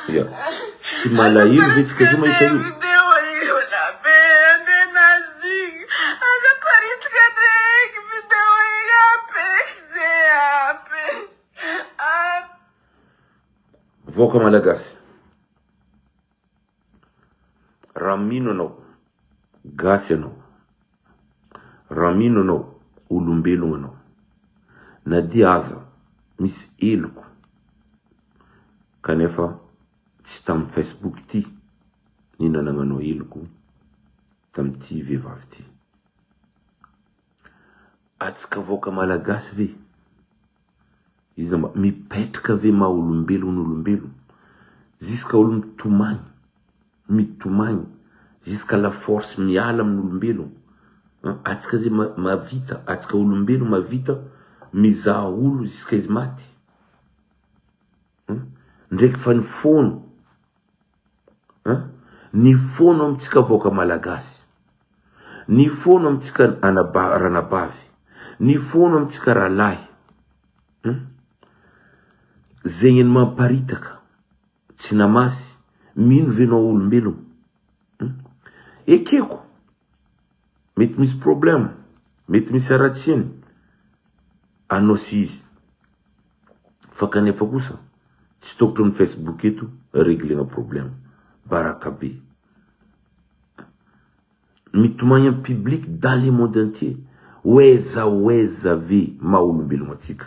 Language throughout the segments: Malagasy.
Ya. Si malahelo ve tsika zo mahita io. Voaka malagasy. Raha mino anao gasy anao, raha mino anao olombelogno anao, na dia aza misy eloko kanefa tsy tamin'ny Facebook ty ninanagnanao eloko tamin'ity vehivavy ty. Atsika voaka malagasy ve izy mba mipetraka ve maha olombelogno n'olombelogno jusqu'à olo mitomagny jusqu'à la force miala amin'olombelogno. Atsika zay mavita, atsika olombelogno mavita mizaha olo jusqu'à izy maty. Ndraiky fa ny fono amitsika voaka malagasy, ny fono amitsika ranabavy, ny fono amitsika ralahy, zegny ny mamparitaka tsy namasy mino venao olombelogno. Ekeko mety misy problème, mety misy aratsiany anao sy izy, fa kanefa kosa tsy tokotro amin'ny Facebook eto réglegna problème baraka be. Mitomagny amin'ny public dans le monde entier. Oeza ve maha olombelogno atsika.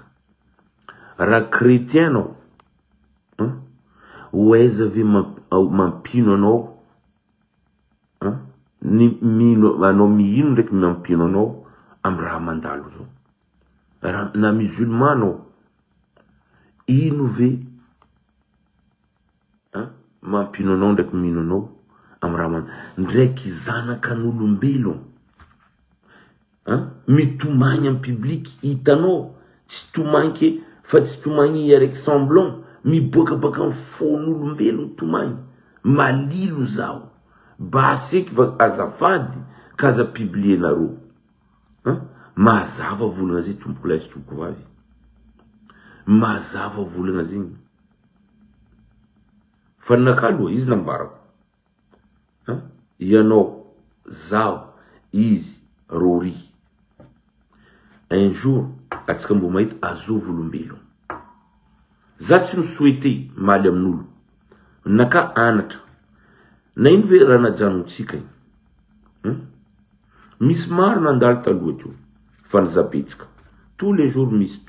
Raha chrétien anao, oeza ve mampino anao, anao mihino ndraiky mampino anao amin'ny raha mandalo zao. Na musulman anao, ino ve mampino anao ndraiky mino anao amin'ny raha mandalo. Ndraiky zanaka n'olombelogno mitomagny amin'ny public, hitanao tsy tomagny fa tsy tomagny araiky semblant, miboakabaka amin'ny fon'olombelogno tomagny. Malilo zaho, baseky va azafady kaza publienareo. Mazava volagna zay tompoko lahy sy tompoko vavy, mazava volagna zegny. Fa ninaka aloha izy nambarako, ianao, zaho, izy, Rory, un jour atsika mbo mahita azova olombelogno. Za tsy misouhaité maly amin'olo, naka anatra na ino ve raha najanontsika igny. Misy maro nandalo taloha teo fa nizabetsika, tous les jours misy,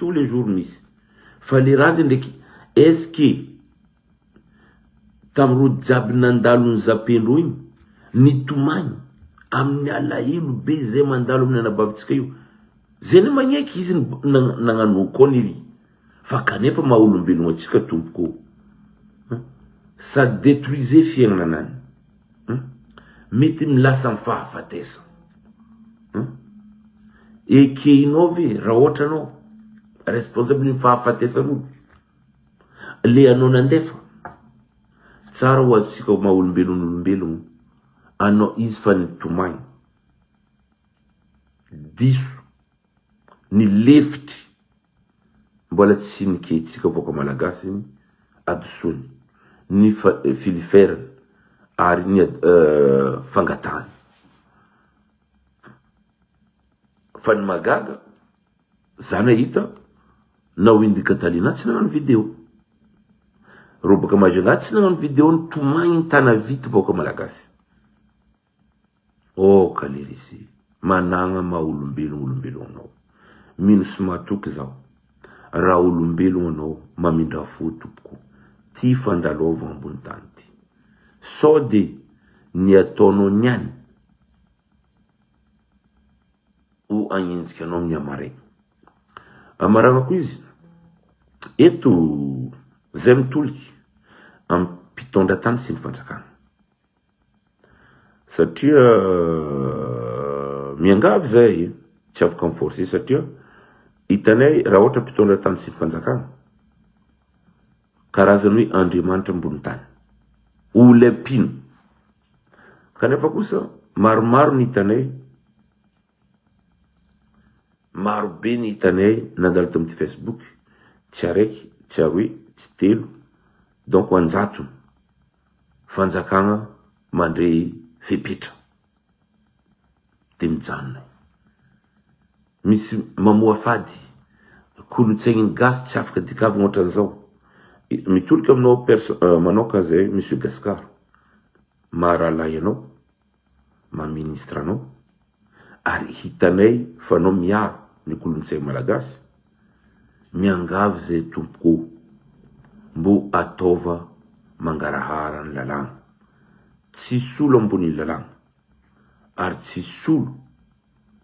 fa le raha zay ndraiky est-ce que tamin'ireo jiaby nandalo nizapendreo igny nitomagny amin'ny alahelo be zay mandalo amin'ny anabavitsika io, zay ny magneky izy nagnano connerie, fa kanefa maha olombelogno atsika tompoko. Ça détruisait fiaignananany, mety milasa amin'ny fahafatesa. Ekehinao ve raha ohatra anao responsable ny fahafatesan'olo, le anao nandefa tsara ho azontsika maha olombelogno anao izy fa nitomagny diso ny lefitry mbola tsy niketsika voaka malagasy ny adosony ny filifera ary ny fangatany. Fa ny magaga zana hita na Windy Catalina tsy nagnano vidéo, Robaka Majanga tsy nagnano vidéo nitomagny ny tana vita voaka malagasy. Oh kalerisy, managna maha olombelogno anao, mino sy matoky zaho, raha olombelogno anao mamindra fo tompoko, ty fandalova ambony tany ty, sao de ny ataonao niany o agnenjika anao amin'ny amaregna. Amaragna koa izy eto zay mitoliky amin'ny mpitondra tany sy ny fanjakana, satria miangavy zay tsy afaka miforcer, satria hitanay raha ohatra mpitondra tany sy ny fanjakana karazany hoe Andriamanitra ambony tany, olo apino. Kanefa kosa maromaro ny hitanay, maro be ny hitanay nandalo tamin'ity Facebook, tsy araiky, tsy aroe, tsy telo, donc anjatony fanjakana mandre fepetra de mijanona misy mamoa fady kolotsaigny gasy tsy afaka dikavina ohatran'izao mitolika aminao manoka zay monsieur Gascar maharalahy anao maministra anao ary hitanay fa anao miaro ny kolotsaigny malagasy miangavy zay tompoko mbo ataova mangarahara ny lalàna tsy solo ambony lalàna ary tsy solo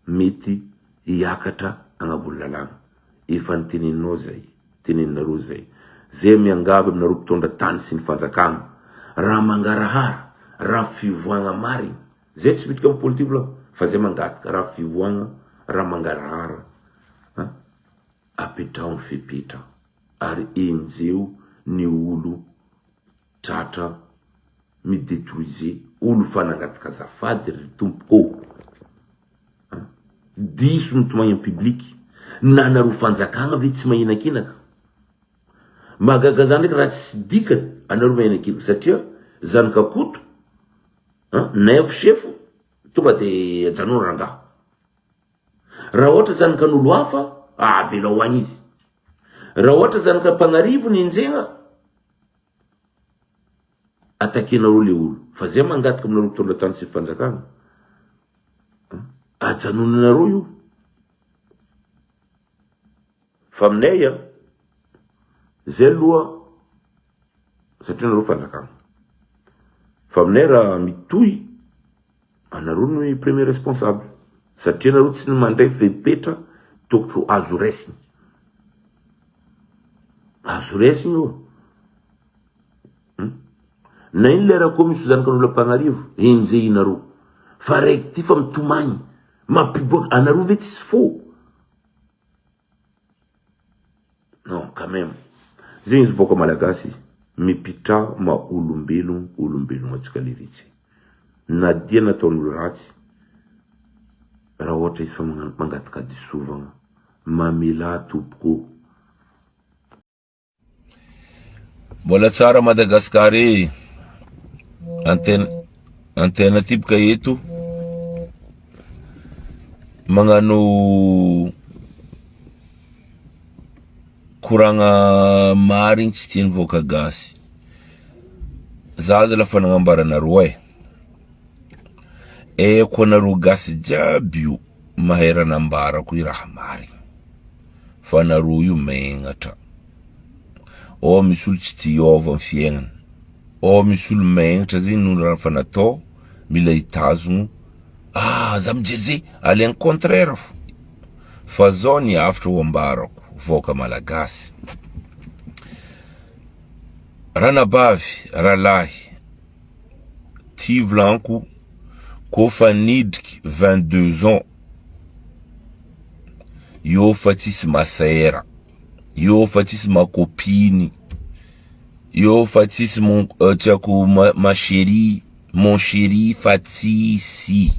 mety hiakatra agnabony lalàna efa niteneninao zay teneninareo zay miangavy aminareo mpitondra tany sy ny fanjakana raha mangarahara raha fivoagna mariny zay tsy bitika amin'ny politika la fa zay mangatika raha fivoagna raha mangarahara apetrahony fepetra ary enjeo ny olo tratra midétruise olo fanangatika azafady ry tompoko diso mitomagny amin'ny public na nareo fanjakana ve tsy mahinakinaka magaga zany raha tsy dikany anareo mahinakinaka satria zanakakoto neuf chef tonga de ajanona rangaha raha ohatra zanakan'olo hafa avela ho any izy raha ohatra zanaka mpanarivo ny enjegna atakenareo le olo fa zay mangataka aminareo mpitondra tany sy fanjakana ajanonanareo io fa aminay zay aloha satria nareo fanjakana fa aminay raha mitohy anareo ny premier responsable satria nareo tsy mandray fepetra tokotro azo raisiny io na iny lera koa misy zanakan'olo ampanarivo enjehinareo fa raiky ty fa mitomagny mampiboaka anareo ve tsy faux non quand même zegny izy voaka malagasy mipitra ma olombelogno atsika liritsy na dia nataon'olo ratsy raha ohatra izy fa mangataka disovagna mamela tompoko mbola tsara Madagasikara antena typika eto magnano koragna marigny tsy tiany voaka gasy zaza lafa nagnambaranareo eko anareo gasy jiaby io mahay raha nambarako i raha marigny fa nareo io megnatra misy olo tsy tiova amin'ny fiaignana misy olo megnatra zegny noho raha fa natao mila hitazogno za mijery zay alaigny contraire fa zao ny afatra ho ambarako voaka malagasy ranabavy ralahy ty volanko kofa nidriky 22 ans io fa tsisy masera io fa tsisy makopiny io fa tsisy tiako ma chérie mon chéri fa tsisy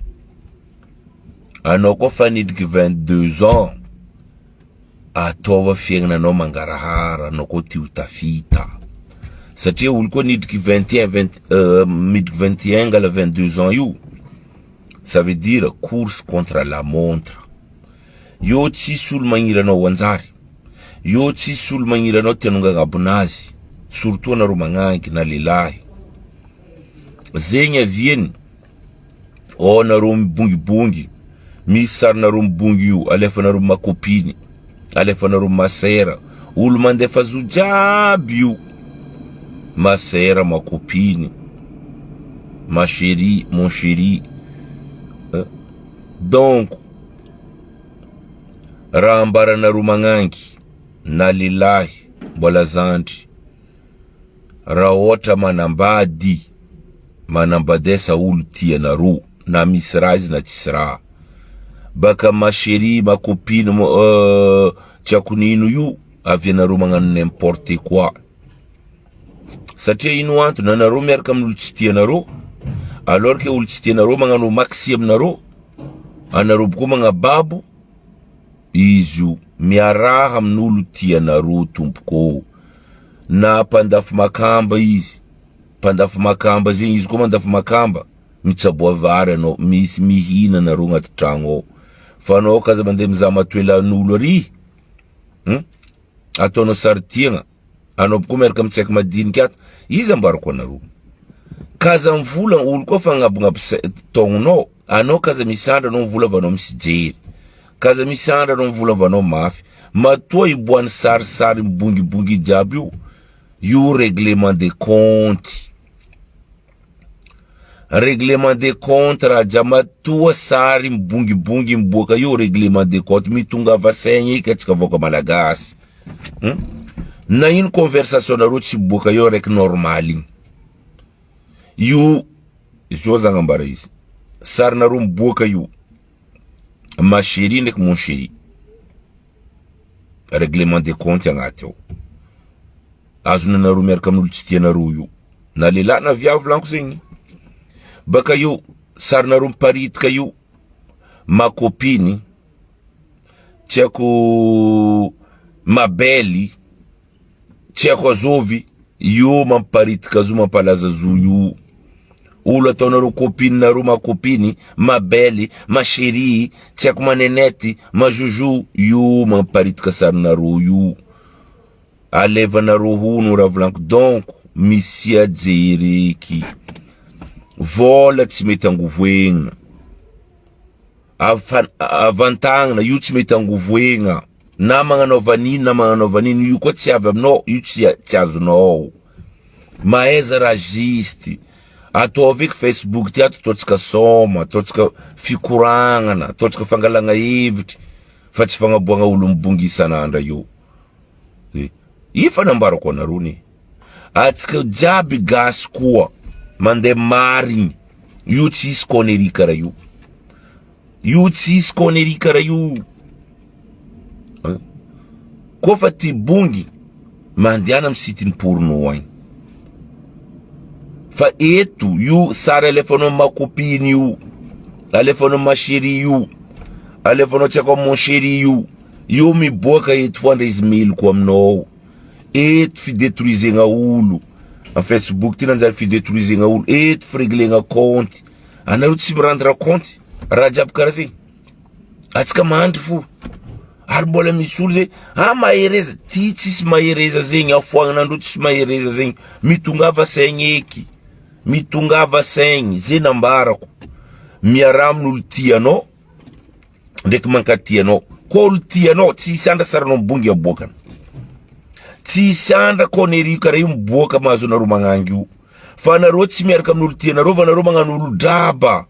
anao koa fa nidriky 22 ans ataova fiaignananao mangarahara anao koa ty ho tafita satria olo koa nidriky 21 midriky 21 ngala 22 ans io ça veut dire course contre la montre io tsisy olo magniranao anjary io tsisy olo magniranao tianonga agnabonazy surtout anareo magnangy na lelahy zegny aviany nareo mibongibongy misy sarinareo mibongy io alefanareo makopiny alefanareo masera olo mandefa zo jiaby io masera makopiny ma chérie mon chéri donc raha ambaranareo magnangy na lelahy mbola zandry raha ohatra manambadesa olo tianareo na misy raha izy na tsisy raha baka ma chérie ma copine tiako nino io avianareo magnano n'importe quoi satria ino antony anareo miaraka amin'olo tsy tianareo alors que olo tsy tianareo magnano maxi aminareo anareo koa magnababo izy io miaraha amin'olo tianareo tompoko na pandafy makamba izy Pandafy makamba zegny izy koa mandafy makamba mitsaboa vary anao, misy mihina nareo agnaty tragno ao. Fa anao kaza mandeha mizaha matoelan'olo ary, ataonao saritiagna, anao koa miaraka mitsaika madinika ato, izy ambarako anareo. Kaza mivola olo koa fa agnabognabo taognonao, anao kaza misandra anao mivola vanao misy jery. Kaza misandra anao mivola vanao mafy. Matoa iboany sarisary mibongibongy jiaby io règlement des comptes. Règlement des comptes raha matoa sary mibongibongy miboaka io règlement des comptes mitongava saigny eky atsika voaka malagasy. Na ino conversation nareo tsy boaka io raiky normal igny. Io zao zagnambara izy. Sary nareo miboaka io. Ma chérie ndraiky mon chéri. Règlement des comptes agnaty ao. Azona nareo miaraka amin'olo tsy tianareo io. Na lehilahy na viavy lanko zegny. Baka io sary nareo miparitika io. Ma copine. Tiako mabely. Tiako azovy. Io mamparitika zo mampalaza zo io. Olo ataonareo copine nareo ma copine, ma belle, ma chérie, tiako manenety, ma joujou, io mamparitika sarinareo io. Alevanareo hono raha volaniko. Donc misy ajery eky. Vola tsy mety angovoegna. Avantagna io tsy mety angovoegna. Na magnanao vaniny, io koa tsy avy aminao, io tsy azonao. Maeza raha juste. Ataovy eky Facebook ty ato, ataotsika soma, ataotsika fikoragnana, ataotsika fangalagna hevitry, fa tsy fagnaboagna olo mibongy isan'andra io. Ifa nambarako anareo ni. Atsika jiaby gasy koa, mandeha marigny, io tsy isy connerie karaha io. Io tsy isy connerie karaha io. Kofa ty bongy, mandiana amin'ny sitiny porno agny. Fa eto, io sary alefanao ma copine io, alefanao ma chérie io, alefanao tiako mon chéri io miboaka eto foandra izy miloko aminao. Eto fidétruisegna olo. En Facebook ty nanjary fidétruisegna olo. Eto fireglegna compte. Anareo tsy mirandra compte. Raha jiaby karaha zegny. Atsika mandry fo. Ary mbola misy olo zegny, mahereza. Ty tsisy mahereza zegny, afoagnanandro tsisy mahereza zegny. Mitongava saigny eky. Mitongava saigny, zay nambarako. Miara amin'olo tianao, ndraiky mankatianao. Ko olo tianao, tsy isandra saranao mibongy aboakana. Tsy isandra connerie karaha io miboaka mahazo anareo magnangy io. Fa anareo tsy miaraka amin'olo tianareo, fa anareo magnano olo draba.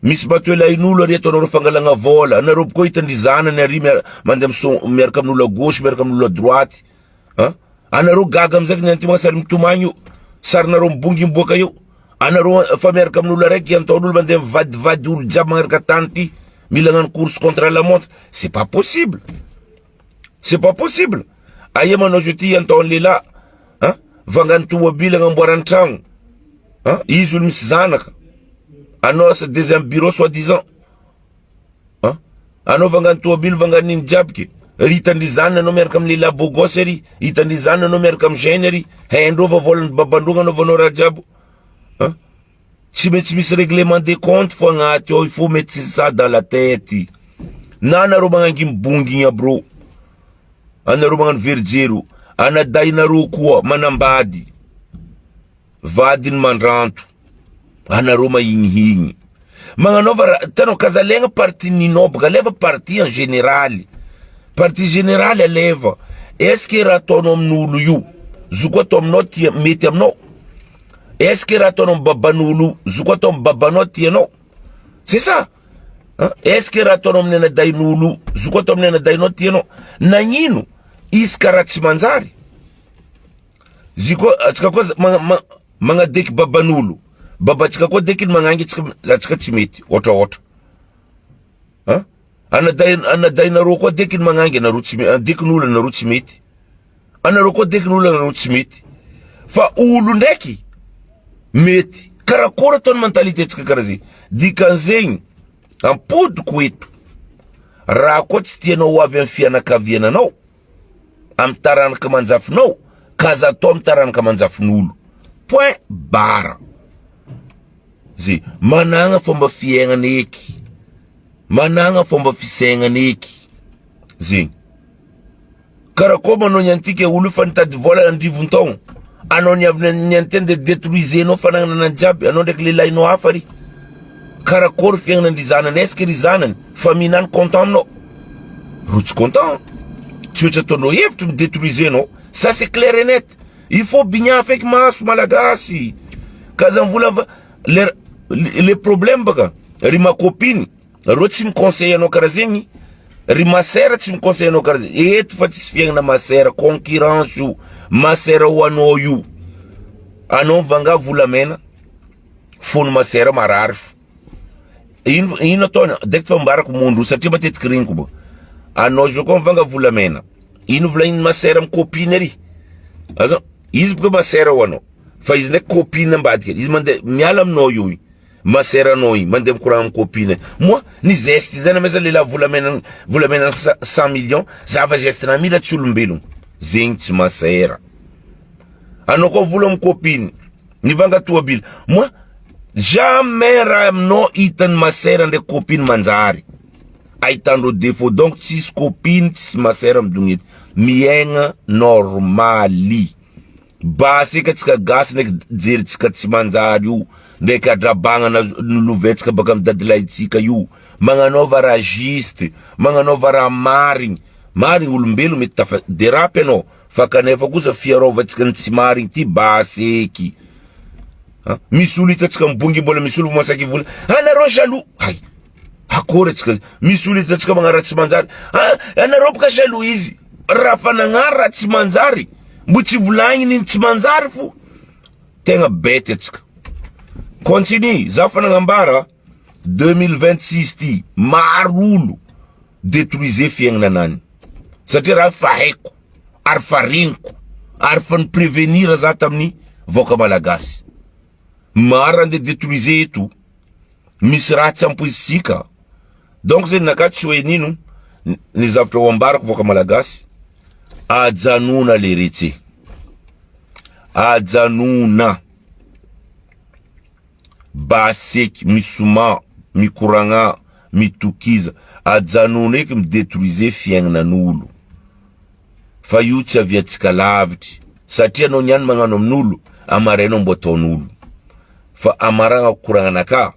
Misy matoelain'olo ary ataonareo fangalagna vola. Anareo koa hitandry zanany ary mandeha miaraka amin'olo à gauche, miaraka amin'olo à droite. Anareo gaga amizay ny anty sary mitomagny io. Sarinareo mibongy miboaka io. Anareo fa miaraka amin'olo araiky antaon'olo mandeha mivadivady olo jiaby magnaraka tany ty. Mila hagnano course contre la montre. C'est pas possible. C'est pas possible. Aia manao jety antaon'ny lehilahy. Vangany tomobile agnamboarany tragno. Izy olo misy zanaka. Anao asa deuxième bureau soi-disant. Anao vangany tomobile vangany iny jiaby ke. Hitandry zanany anao miaraka amin'ny lehilahy beau gosse ary. Hitandry zanany anao miaraka amin'ny geny ary. Haindrova volany babandrogna anaovanao raha jiaby. Tsy maintsy misy règlement des comptes fo agnaty ao. Il faut mettre ça dans la tête. Na anareo magnangy mibongy igny abro. Anareo magnano verijero. Anadainareo koa manambady. Vadiny mandranto. Anareo mahignihigny. Magnanova tanao kazalegna parti ninao baka leva parti en général. Parti général aleva. Est-ce que raha ataonao amin'olo io zoko atao aminao tia mety aminao? Est-ce que raha ataonao baban'olo zoko atao amin'ny babanao tianao? C'est ça. Est-ce que raha ataonao amin'ny anadain'olo zoko atao amin'ny anadainao tianao? Nagnino? Izy karaha tsy manjary. Ziko atsika koa magnadeky baban'olo. Babatsika koa deky magnangy atsika tsy mety. Otra. Anadainareo koa deky magnangy anareo tsy mety. Dekin'olo anareo tsy mety. Anareo koa dekin'olo anareo tsy mety. Fa olo ndraiky mety. Karakôry ataony mentalité atsika karaha zegny. Dikan'zegny ampodiko eto. Raha koa tsy tianao avy amin'ny fianakaviananao, amin'ny taranaka manjafinao, kaza atao amin'ny taranaka manjafin'olo. point barre. Zi mananga fomba fiaignana eky, managna fomba fisaigna eky. Zi karakôry anao niantiky olo fa nitady vola andrivon-taogno, anao nianteny de détruiser anao fanagnana jiaby, anao ndraiky lelahinao hafa ry. Karakôry fiaignana andry zanany, est-ce que ry zanany famille content aminao? Rotsy content. Tsy ohatry ataonao hevitra midétruiser anao. Ça c'est clair et net. Il faut bigna feky maso malagasy. Kaza mvola les problèmes baka ry ma copine ro tsy miconseille anao karaha zegny, ry masera tsy miconseille anao karaha zegny. Eto fa tsisy fiaignana masera, concurrence io, masera ho anao io. Anao mivanga volamena, fony masera marary. Ino ataona direct fa mbarako mondro satria matetiky regniko ba. Anao zao koa mivanga volamena, ino volagniny masera amin'ny copine ry. Aza izy boka masera ho anao, fa izy ndraiky copine ambadika, izy mandeha miala aminao io, masera anao io mandeha mikoragna amin'ny copine. Moi ni zeste zany mesa lela volamena 100 millions, zava geste na mila tsy olombelogno, zegny tsy masera. Anao koa vola amin'ny copine, nivanga toabile. Moi jamais raha aminao hitany masera ndraiky copine manjary. Ahitandreo défaut, donc tsisy copine tsisy masera midogny eto. Miaigna normali. Basika tsika gasy ndraiky jery tsika tsy manjary io, ndraiky adrabagnana nolovetsika baka amin'ny dadilahintsika io, magnanaova raha juste, magnanaova raha marigny. Marigny olombelo mety tafa dérapy anao, fa kanefa kosa fiarovantsika ny tsy marigny ty baseky. Misy olo hitatsika mibongy mbola misy olo masaky vola, anareo jaloux. Hay, akory atsika, misy olo hitatsika magnara tsy manjary, anareo boka jaloux izy. Raha fa nagnara raha tsy manjary, mbo tsy volagniny tsy manjary fo. Tegna bety atsika. Continue, za fa nagnambara 2026 ty, maro olo détruiser fiaignananany. Satria raha fa haiko, ary fa regniko, ary fa niprevenir za tamin'ny voka malagasy. Maro ande détruiser eto, misy raha tsy ampoizitsika. Donc zegny naka tsy hoe nino, ny zavatra ho ambarako voka malagasy, ajanona le retse. Ajanona. Baseky, misoma, mikoragna, mitokiza. Ajanona eky midétruiser fiaignanan'olo. Fa io tsy aviatsika lavitry. Satria anao niany magnano amin'olo, amarainao mbo ataon'olo. Fa amaragna koragnanaka,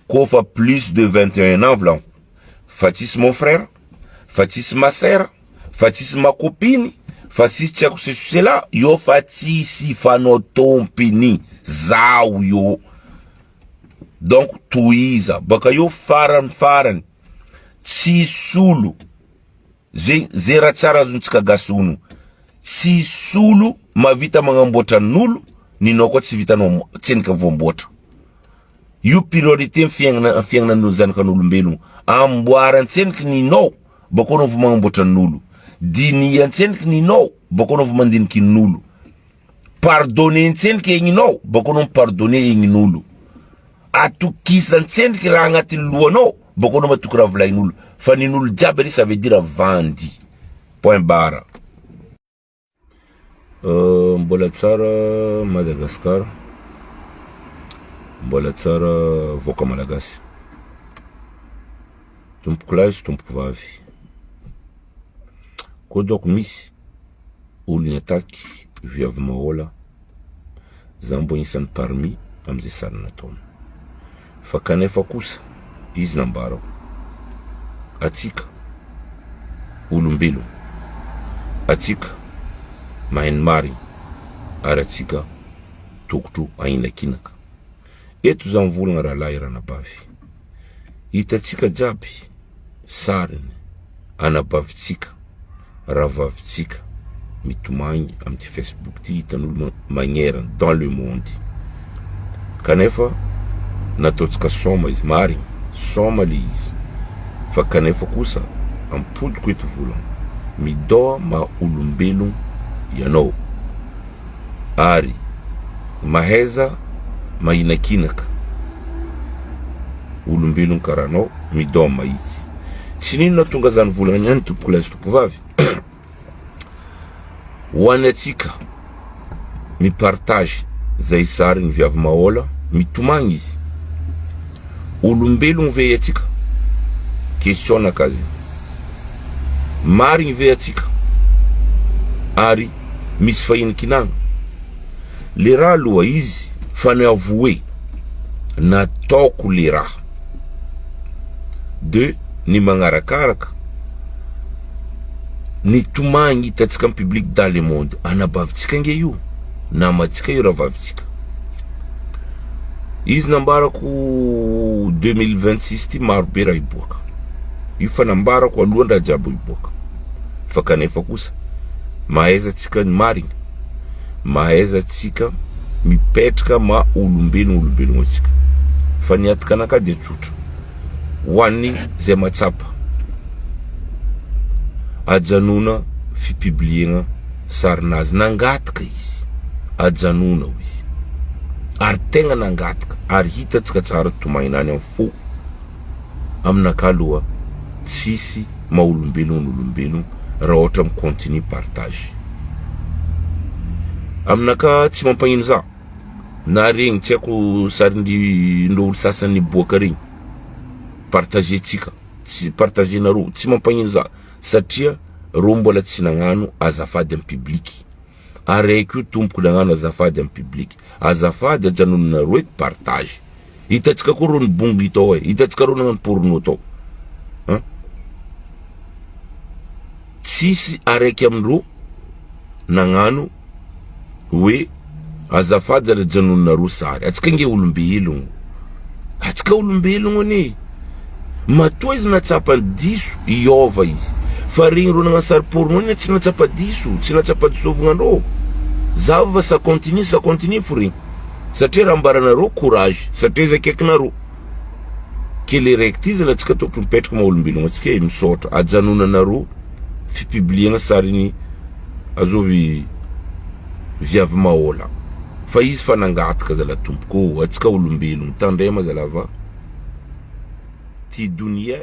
kofa plus de 21 ans vlan, fa tsisy mon frère, fa tsisy ma sœur, fa tsisy ma copine, fa tsisy tiako sesosela, yo fa tsisy fanao tompiny, zao yo. Donc toiza, baka yo farany, tsisy olo, zera tsara azontsika gasono, tsisy olo mavita magnamboatra n'olo, ninao koa tsy vitanao tsenika voamboatra. Io priorité fiaignanan'olo zanakan'olombelogno, amboaran-tseniky ninao, bako anao vo magnamboatra n'olo. Dinian-tseniky ninao, bako anao vo mandiniky n'olo. Pardonner-tseniky egninao, bako anao pardonner egnin'olo. Atokisan-tseniky raha agnatin'ny lohanao, bako anao matoky raha volahin'olo. Fa nin'olo jiaby ry ça veut dire vandy. Point barre. Mbola tsara Madagascar, mbola tsara voka malagasy. Tompoko lahy sy tompoko vavy. Koa doko misy olo ny ataky viavy mahola, za mbo isan'ny parmi am'izay sary nataony. Fa kanefa kosa izy nambarako, atsika olombelo, atsika mahainy marigny, ary atsika tokotro ahinakinaka. Eto za mivolagna rahalahy ranabavy, hitatsika jiaby sariny anabavitsika, ravavitsika mitomagny amty Facebook ty, hitan'olo magnerana dans le monde. Kanefa nataotsika soma izy, marigny soma le izy, fa kanefa kosa ampodiko eto volagna, midoa ma olombelogno ianao, ary maheza mahinakinaka olombelogno karanao, midoa mahitsy. Tsy nino natonga zany volagna niany tompoko lahy sy tompoko vavy. Ho any atsika mipartage zay sary ny viavy mahola mitomagny izy. Olombelogno ve atsika? Question nakazy. Marigny ve atsika? Ary misy fahinikinagna. Le raha aloha izy fanavoe nataoko le raha. De ny magnarakaraka ny tomagny hitatsika amin'ny public dans le monde. Anabavitsika nge io, namatsika io raha vavitsika. Izy nambarako 2026 ty maro be raha iboaka. Io fa nambarako alohan'ny raha jiaby iboaka. Fa kanefa kosa mahaiza tsika ny marigny, mahaiza tsika mipetraka ma olombelogno atsika. Fa ny ataka anaka dia tsotra. Hoan'ny zay matsapa ajanona fipibliegna sarinazy, nangataka izy, ajanona izy, ary tegna nangataka, ary hitatsika tsara tomainany amin'ny fo. Aminaka aloha tsisy maha-olombelogno raha ohatra mi-continue partage. Aminaka tsy mampagnino za na regny tsy haiko sarin'olo sasany niboaka regny partage tsika, tsy partage nareo, tsy mampagnino za satria ro mbola tsy nagnano azafady amin'ny public. Araiky io tompoko nagnano azafady amin'ny public, azafady ajanononareo eto partage. Hitatsika koa ro nibongy tao, hitatsika ro nagnano porno tao. Tsisy araiky amindreo nagnano hoe azafady zara ajanononareo sary. Atsika nge olombelogno, atsika olombelogno ane. Matoa izy natsapa diso iova izy. Fa regny ro nagnano sary porno iny tsy natsapa diso, tsy natsapa disovognandreo. Zava sa continue fo regny. Satria raha ambaranareo courage, satria izy akaikinareo. Ke le raiky ty zany atsika tokotry mipetraka maha olombelogno atsika misaotra ajanonanareo fipibliegna sariny azovy viavy mahola. Fa izy fa nangataka zala tompoko, atsika olombelogno tandrema zala va. Ty dunia